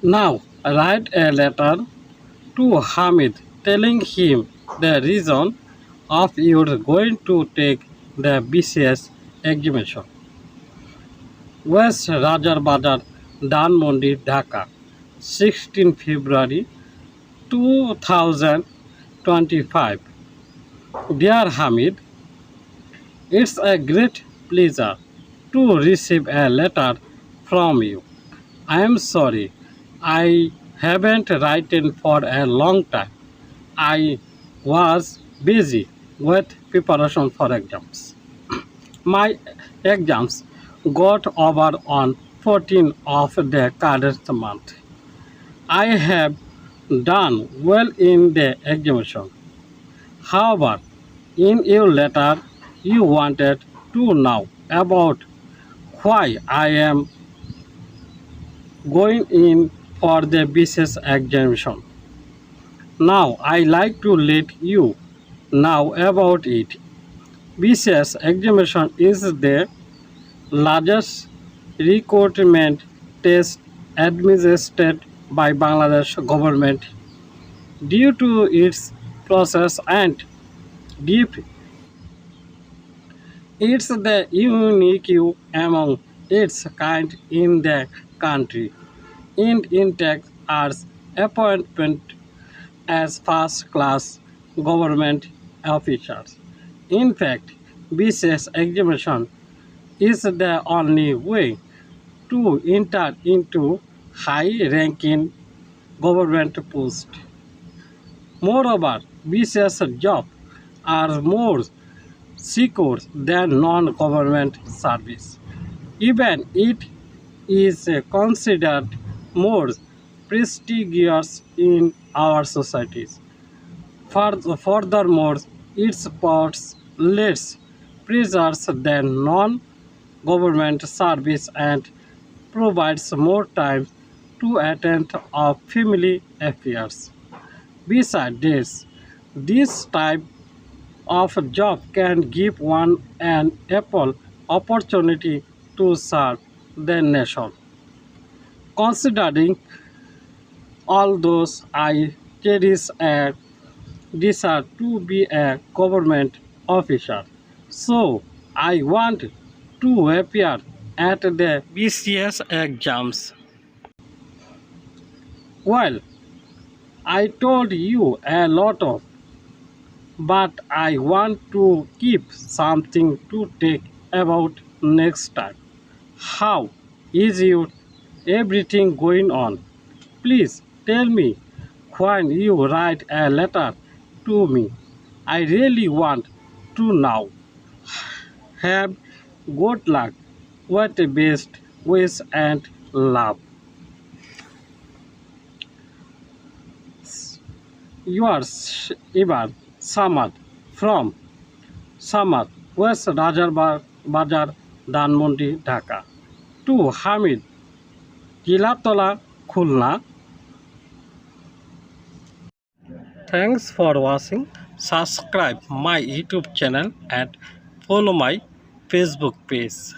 Now write a letter to Hamid telling him the reason of your going to take the BCS examination. West Rajar Bazar, Dhanmondi, Dhaka, 16 February 2025. Dear Hamid, it's a great pleasure to receive a letter from you. I am sorry I haven't written for a long time. I was busy with preparation for exams. My exams got over on 14th of the current month. I have done well in the examination. However, in your letter, you wanted to know about why I am going in for the BCS examination. Now, I like to let you know about it. BCS examination is the largest recruitment test administered by Bangladesh government. Due to its process and deep, it's the unique among its kind in the country. In intake as appointment as first-class government officials. In fact, BCS examination is the only way to enter into high-ranking government post. Moreover, BCS jobs are more secure than non-government service. Even it is considered more prestigious in our societies. Furthermore, it supports less pressures than non-government service and provides more time to attend to family affairs. Besides this type of job can give one an ample opportunity to serve the nation. Considering all those, I cherish a desire to be a government officer. So I want to appear at the BCS exams. Well, I told you a lot of, but I want to keep something to take about next time. How is your everything going on? Please tell me when you write a letter to me. I really want to know. Have good luck with the best wish and love. Yours, Ivan Samad from Samad, West Rajar Bazar, Dhanmondi, Dhaka. To Hamid, Gilatola, Khulna. Thanks for watching. Subscribe my YouTube channel and follow my Facebook page.